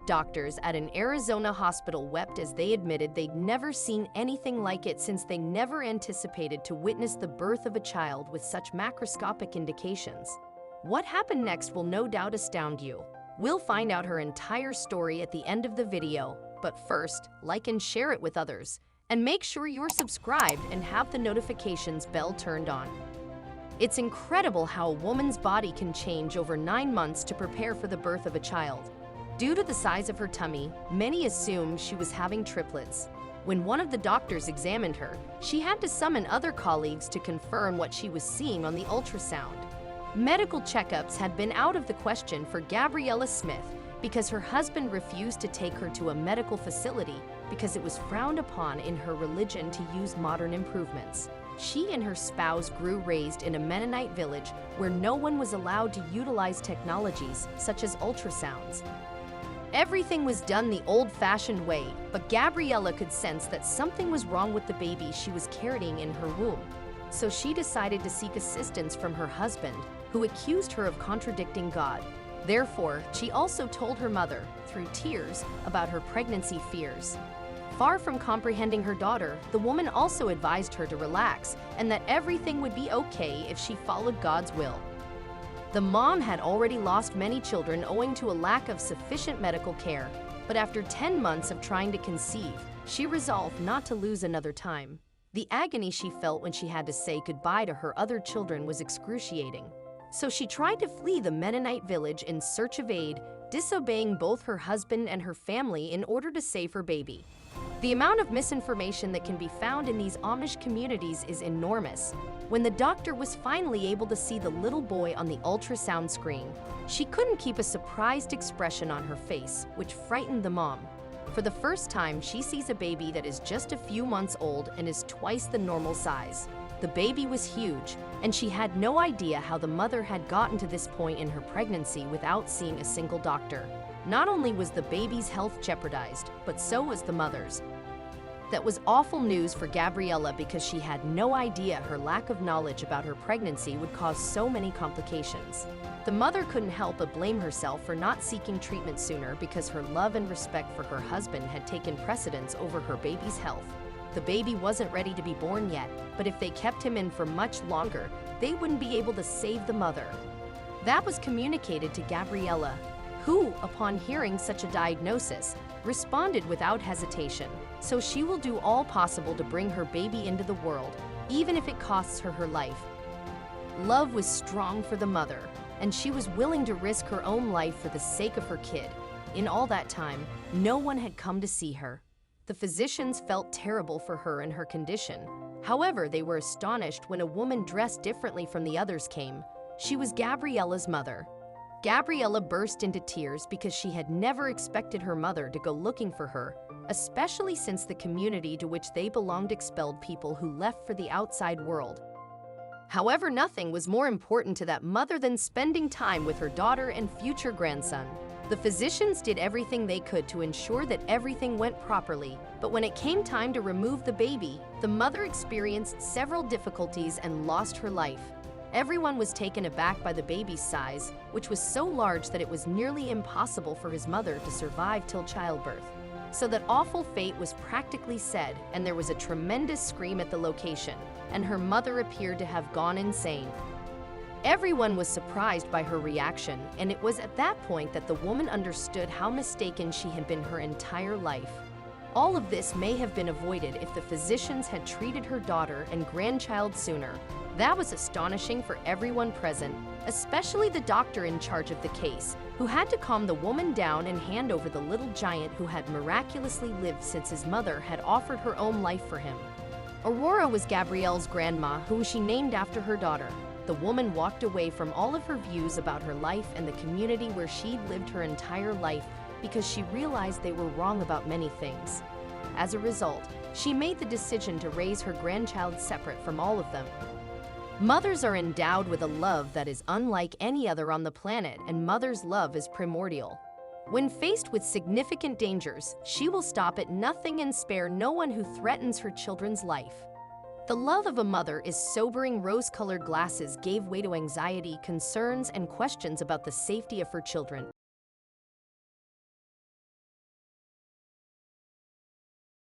Doctors at an Arizona hospital wept as they admitted they'd never seen anything like it since they never anticipated to witness the birth of a child with such macroscopic indications. What happened next will no doubt astound you. We'll find out her entire story at the end of the video, but first, like and share it with others. And make sure you're subscribed and have the notifications bell turned on. It's incredible how a woman's body can change over 9 months to prepare for the birth of a child. Due to the size of her tummy, many assumed she was having triplets. When one of the doctors examined her, she had to summon other colleagues to confirm what she was seeing on the ultrasound. Medical checkups had been out of the question for Gabriella Smith because her husband refused to take her to a medical facility because it was frowned upon in her religion to use modern improvements. She and her spouse grew raised in a Mennonite village where no one was allowed to utilize technologies such as ultrasounds. Everything was done the old-fashioned way, but Gabriella could sense that something was wrong with the baby she was carrying in her womb. So she decided to seek assistance from her husband, who accused her of contradicting God. Therefore, she also told her mother, through tears, about her pregnancy fears. Far from comprehending her daughter, the woman also advised her to relax and that everything would be okay if she followed God's will. The mom had already lost many children owing to a lack of sufficient medical care, but after 10 months of trying to conceive, she resolved not to lose another time. The agony she felt when she had to say goodbye to her other children was excruciating. So she tried to flee the Mennonite village in search of aid, disobeying both her husband and her family in order to save her baby. The amount of misinformation that can be found in these Amish communities is enormous. When the doctor was finally able to see the little boy on the ultrasound screen, she couldn't keep a surprised expression on her face, which frightened the mom. For the first time, she sees a baby that is just a few months old and is twice the normal size. The baby was huge, and she had no idea how the mother had gotten to this point in her pregnancy without seeing a single doctor. Not only was the baby's health jeopardized, but so was the mother's. That was awful news for Gabriella because she had no idea her lack of knowledge about her pregnancy would cause so many complications. The mother couldn't help but blame herself for not seeking treatment sooner because her love and respect for her husband had taken precedence over her baby's health. The baby wasn't ready to be born yet, but if they kept him in for much longer, they wouldn't be able to save the mother. That was communicated to Gabriella, who, upon hearing such a diagnosis, responded without hesitation. So she will do all possible to bring her baby into the world, even if it costs her life. Love was strong for the mother, and she was willing to risk her own life for the sake of her kid. In all that time, no one had come to see her. The physicians felt terrible for her and her condition. However, they were astonished when a woman dressed differently from the others came. She was Gabriella's mother. Gabriella burst into tears because she had never expected her mother to go looking for her, especially since the community to which they belonged expelled people who left for the outside world. However, nothing was more important to that mother than spending time with her daughter and future grandson. The physicians did everything they could to ensure that everything went properly, but when it came time to remove the baby, the mother experienced several difficulties and lost her life. Everyone was taken aback by the baby's size, which was so large that it was nearly impossible for his mother to survive till childbirth. So that awful fate was practically said, and there was a tremendous scream at the location, and her mother appeared to have gone insane. Everyone was surprised by her reaction, and it was at that point that the woman understood how mistaken she had been her entire life. All of this may have been avoided if the physicians had treated her daughter and grandchild sooner. That was astonishing for everyone present, especially the doctor in charge of the case, who had to calm the woman down and hand over the little giant who had miraculously lived since his mother had offered her own life for him. Aurora was Gabrielle's grandma, whom she named after her daughter. The woman walked away from all of her views about her life and the community where she'd lived her entire life because she realized they were wrong about many things. As a result, she made the decision to raise her grandchild separate from all of them. Mothers are endowed with a love that is unlike any other on the planet, and mother's love is primordial. When faced with significant dangers, she will stop at nothing and spare no one who threatens her children's life. The love of a mother is sobering. Rose-colored glasses gave way to anxiety, concerns, and questions about the safety of her children.